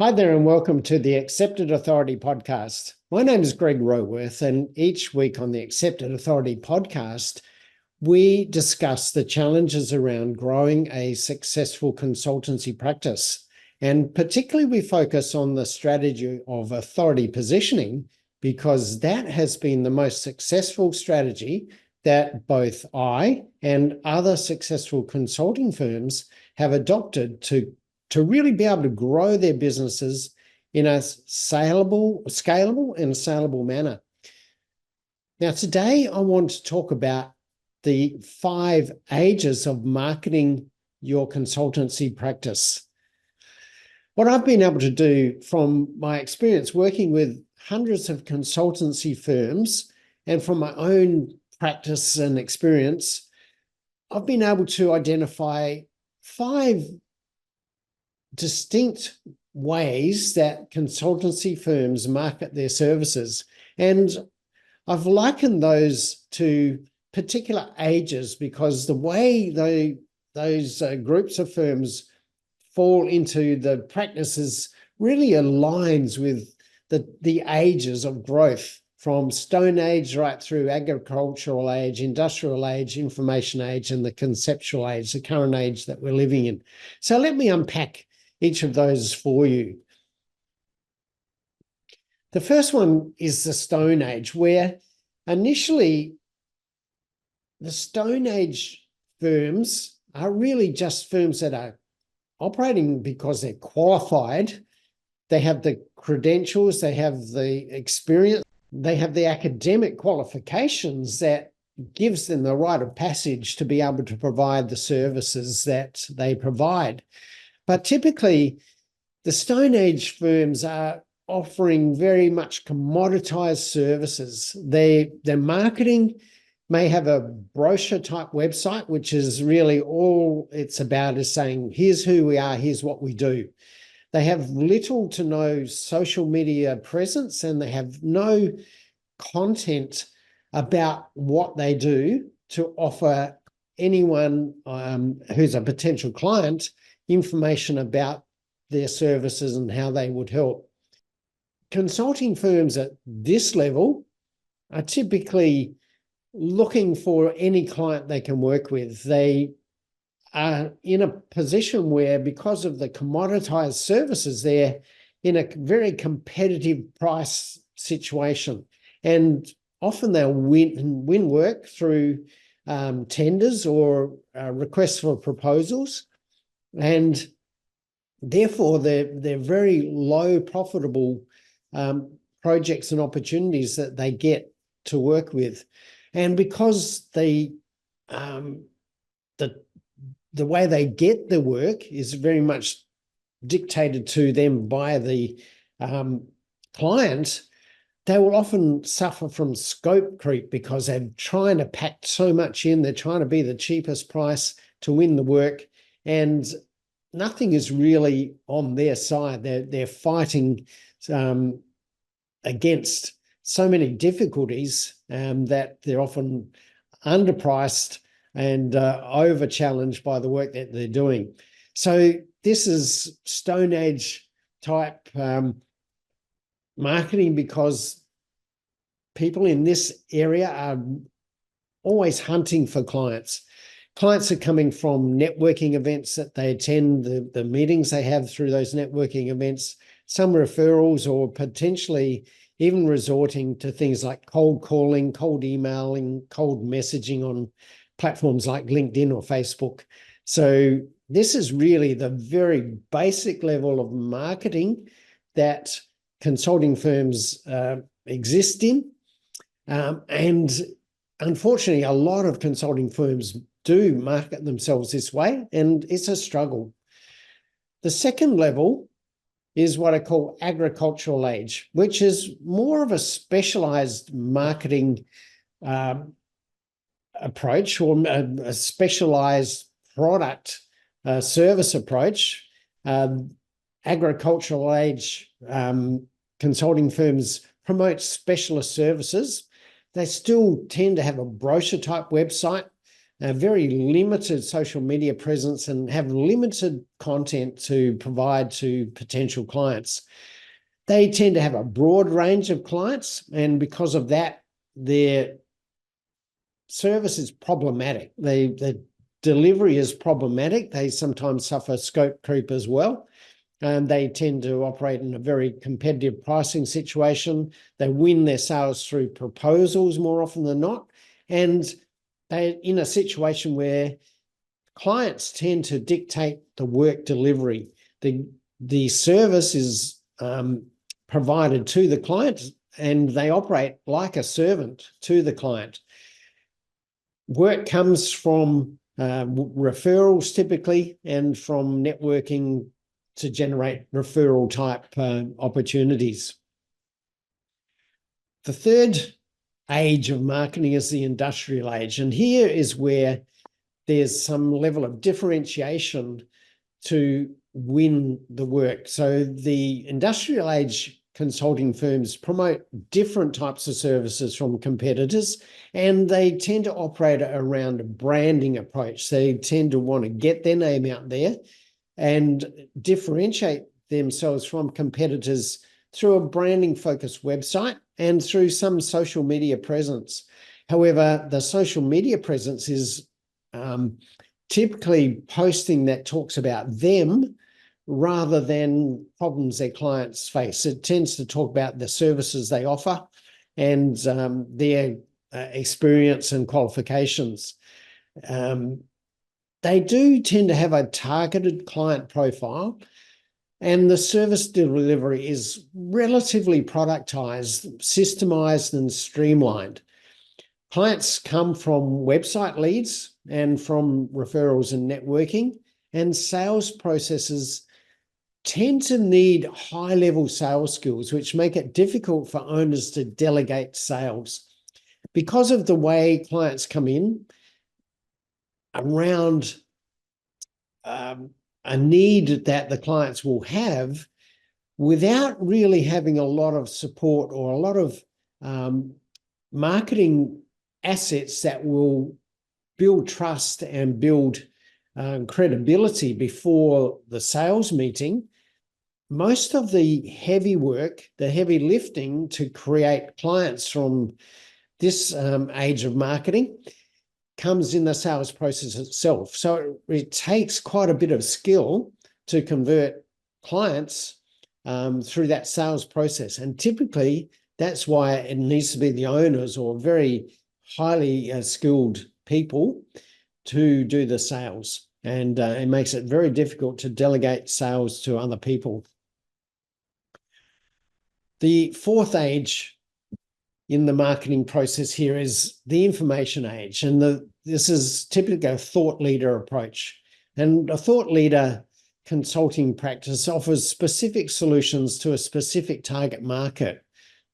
Hi there, and welcome to the Accepted Authority podcast. My name is Greg Roworth, and each week on the Accepted Authority podcast, we discuss the challenges around growing a successful consultancy practice. And particularly, we focus on the strategy of authority positioning because that has been the most successful strategy that both I and other successful consulting firms have adopted to really be able to grow their businesses in a scalable and saleable manner. Now, today I want to talk about the 5 ages of marketing your consultancy practice. What I've been able to do from my experience working with hundreds of consultancy firms and from my own practice and experience, I've been able to identify 5 distinct ways that consultancy firms market their services. And I've likened those to particular ages because the way those groups of firms fall into the practices really aligns with the ages of growth from Stone Age right through Agricultural Age, Industrial Age, Information Age, and the Conceptual Age, the current age that we're living in. So let me unpack each of those for you. The first one is the Stone Age, where initially the Stone Age firms are really just firms that are operating because they're qualified, they have the credentials, they have the experience, they have the academic qualifications that gives them the rite of passage to be able to provide the services that they provide. But typically, the Stone Age firms are offering very much commoditized services. Their marketing may have a brochure-type website, which is really all it's about is saying, here's who we are, here's what we do. They have little to no social media presence, and they have no content about what they do to offer anyone who's a potential client information about their services and how they would help. Consulting firms at this level are typically looking for any client they can work with. They are in a position where, because of the commoditized services, they're in a very competitive price situation. And often they'll win work through tenders or requests for proposals. And therefore, they're very low profitable projects and opportunities that they get to work with. And because the way they get the work is very much dictated to them by the client, they will often suffer from scope creep because they're trying to pack so much in. They're trying to be the cheapest price to win the work, and nothing is really on their side. They're fighting against so many difficulties that they're often underpriced and over-challenged by the work that they're doing. So this is Stone Age type marketing because people in this area are always hunting for clients. Clients are coming from networking events that they attend, the meetings they have through those networking events, some referrals, or potentially even resorting to things like cold calling, cold emailing, cold messaging on platforms like LinkedIn or Facebook. So this is really the very basic level of marketing that consulting firms exist in. And unfortunately, a lot of consulting firms do market themselves this way, and it's a struggle. The second level is what I call agricultural age, which is more of a specialized marketing approach, or a specialized product service approach. Agricultural age consulting firms promote specialist services. They still tend to have a brochure type website. a very limited social media presence and have limited content to provide to potential clients. They tend to have a broad range of clients, and because of that, their service is problematic. The delivery is problematic. They sometimes suffer scope creep as well. And they tend to operate in a very competitive pricing situation. They win their sales through proposals more often than not. And they're in a situation where clients tend to dictate the work delivery. The service is provided to the client, and they operate like a servant to the client. Work comes from referrals typically, and from networking to generate referral type opportunities. The third age of marketing is the industrial age. And here is where there's some level of differentiation to win the work. So the industrial age consulting firms promote different types of services from competitors, and they tend to operate around a branding approach. They tend to want to get their name out there and differentiate themselves from competitors through a branding-focused website and through some social media presence. However, the social media presence is typically posting that talks about them rather than problems their clients face. It tends to talk about the services they offer and their experience and qualifications. They do tend to have a targeted client profile, and the service delivery is relatively productized, systemized, and streamlined. Clients come from website leads and from referrals and networking, and sales processes tend to need high-level sales skills, which make it difficult for owners to delegate sales. Because of the way clients come in, around a need that the clients will have without really having a lot of support or a lot of marketing assets that will build trust and build credibility before the sales meeting. Most of the heavy work, the heavy lifting to create clients from this age of marketing comes in the sales process itself. So it takes quite a bit of skill to convert clients through that sales process. And typically, that's why it needs to be the owners or very highly skilled people to do the sales. And it makes it very difficult to delegate sales to other people. The fourth age in the marketing process here is the information age. And this is typically a thought leader approach. And a thought leader consulting practice offers specific solutions to a specific target market.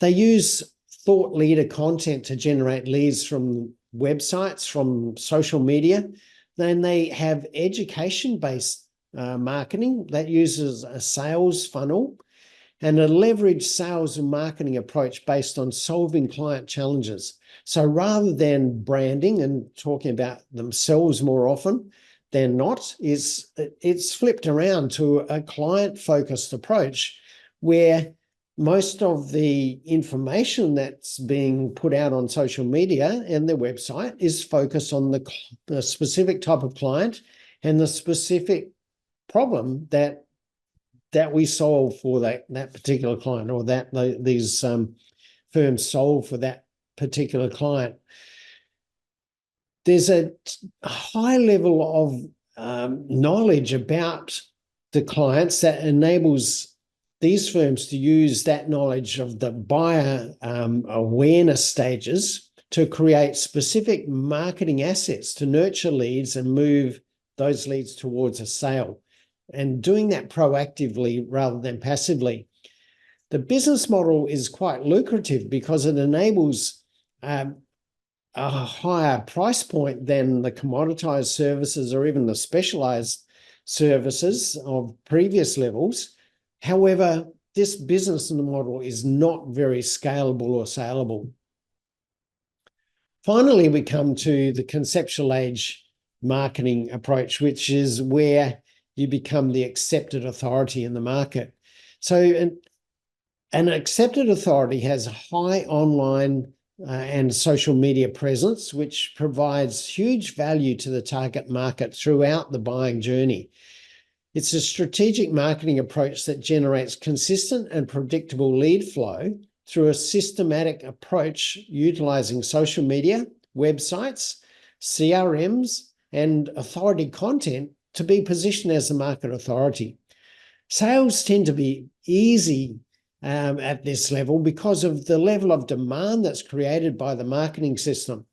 They use thought leader content to generate leads from websites, from social media. Then they have education-based marketing that uses a sales funnel and a leveraged sales and marketing approach based on solving client challenges. So rather than branding and talking about themselves more often than not, it's flipped around to a client-focused approach where most of the information that's being put out on social media and their website is focused on the specific type of client and the specific problem that we solve for that particular client, or that these firms solve for that particular client. There's a high level of knowledge about the clients that enables these firms to use that knowledge of the buyer awareness stages to create specific marketing assets to nurture leads and move those leads towards a sale, and doing that proactively rather than passively. The business model is quite lucrative because it enables a higher price point than the commoditized services or even the specialized services of previous levels. However, this business model is not very scalable or saleable. Finally, we come to the conceptual age marketing approach, which is where you become the accepted authority in the market. So an accepted authority has a high online and social media presence, which provides huge value to the target market throughout the buying journey. It's a strategic marketing approach that generates consistent and predictable lead flow through a systematic approach utilizing social media, websites, CRMs, and authority content to be positioned as the market authority. Sales tend to be easy at this level because of the level of demand that's created by the marketing system.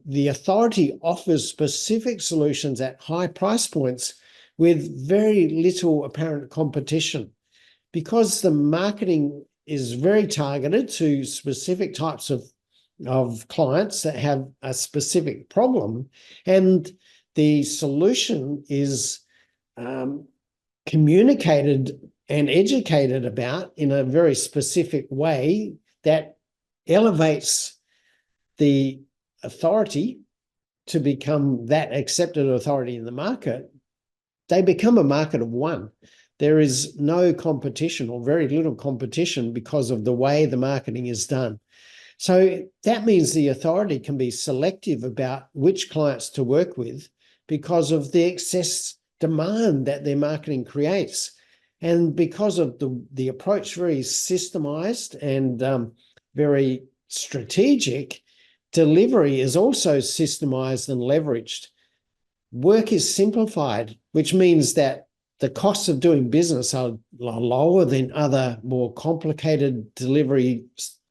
The authority offers specific solutions at high price points with very little apparent competition. Because the marketing is very targeted to specific types of clients that have a specific problem, and the solution is communicated and educated about in a very specific way that elevates the authority to become that accepted authority in the market, they become a market of one. There is no competition or very little competition because of the way the marketing is done. So that means the authority can be selective about which clients to work with because of the excess demand that their marketing creates. And because of the approach, very systemized and very strategic, delivery is also systemized and leveraged. Work is simplified, which means that the costs of doing business are lower than other more complicated delivery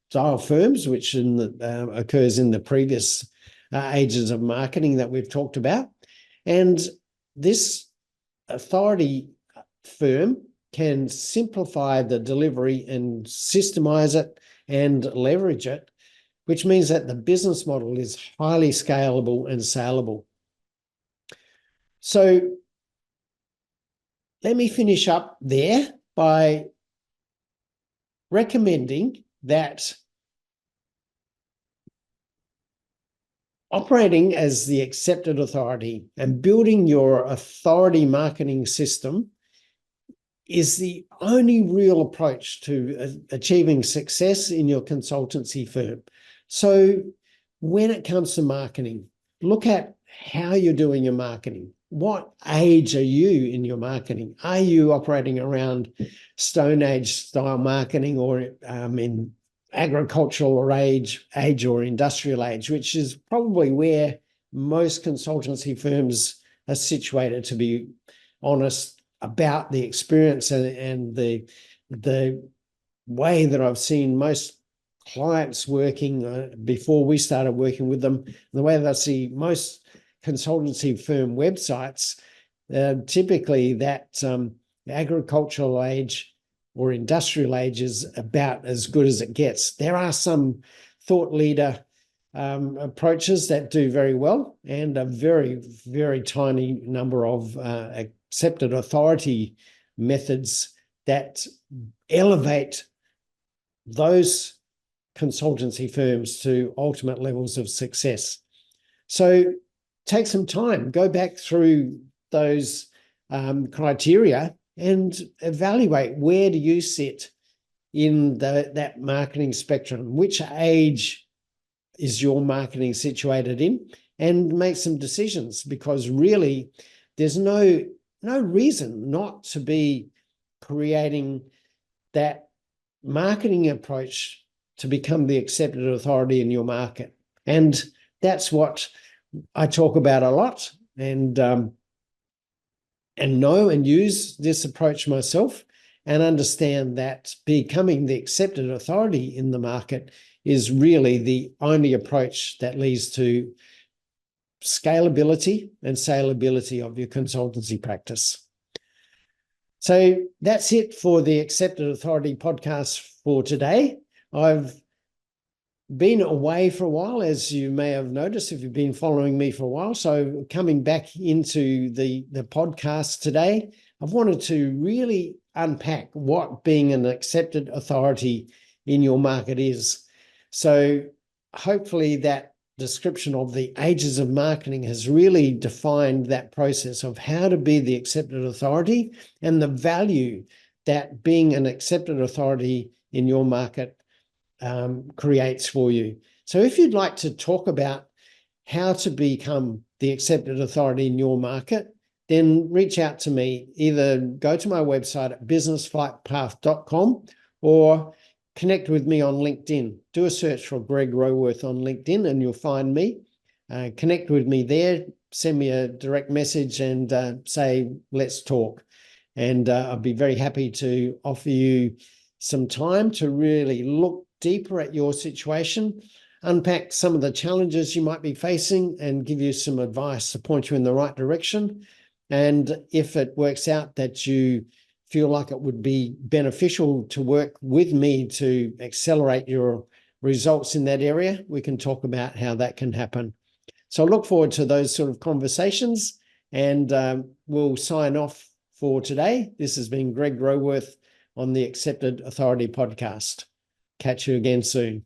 style firms, which occurs in the previous ages of marketing that we've talked about. And this authority firm can simplify the delivery and systemize it and leverage it, which means that the business model is highly scalable and saleable. So let me finish up there by recommending that operating as the accepted authority and building your authority marketing system is the only real approach to achieving success in your consultancy firm. So when it comes to marketing, look at how you're doing your marketing. What age are you in your marketing? Are you operating around Stone Age style marketing or in agricultural age or industrial age, which is probably where most consultancy firms are situated, to be honest, about the experience and the way that I've seen most clients working before we started working with them, the way that I see most consultancy firm websites, typically that agricultural age or industrial age is about as good as it gets. There are some thought leader approaches that do very well, and a very, very tiny number of accepted authority methods that elevate those consultancy firms to ultimate levels of success. So take some time, go back through those criteria and evaluate where do you sit in that marketing spectrum, which age is your marketing situated in, and make some decisions, because really there's no reason not to be creating that marketing approach to become the accepted authority in your market. And that's what I talk about a lot, and know and use this approach myself, and understand that becoming the accepted authority in the market is really the only approach that leads to scalability and saleability of your consultancy practice. So that's it for the Accepted Authority podcast for today. I've been away for a while, as you may have noticed if you've been following me for a while. So coming back into the podcast today, I've wanted to really unpack what being an accepted authority in your market is. So hopefully that description of the ages of marketing has really defined that process of how to be the accepted authority and the value that being an accepted authority in your market creates for you. So if you'd like to talk about how to become the accepted authority in your market, then reach out to me. Either go to my website at businessflightpath.com or connect with me on LinkedIn. Do a search for Greg Roworth on LinkedIn and you'll find me. Connect with me there, send me a direct message and say, let's talk. And I'll be very happy to offer you some time to really look deeper at your situation, unpack some of the challenges you might be facing and give you some advice to point you in the right direction. And if it works out that you feel like it would be beneficial to work with me to accelerate your results in that area, we can talk about how that can happen. So I look forward to those sort of conversations, and we'll sign off for today. This has been Greg Roworth on the Accepted Authority podcast. Catch you again soon.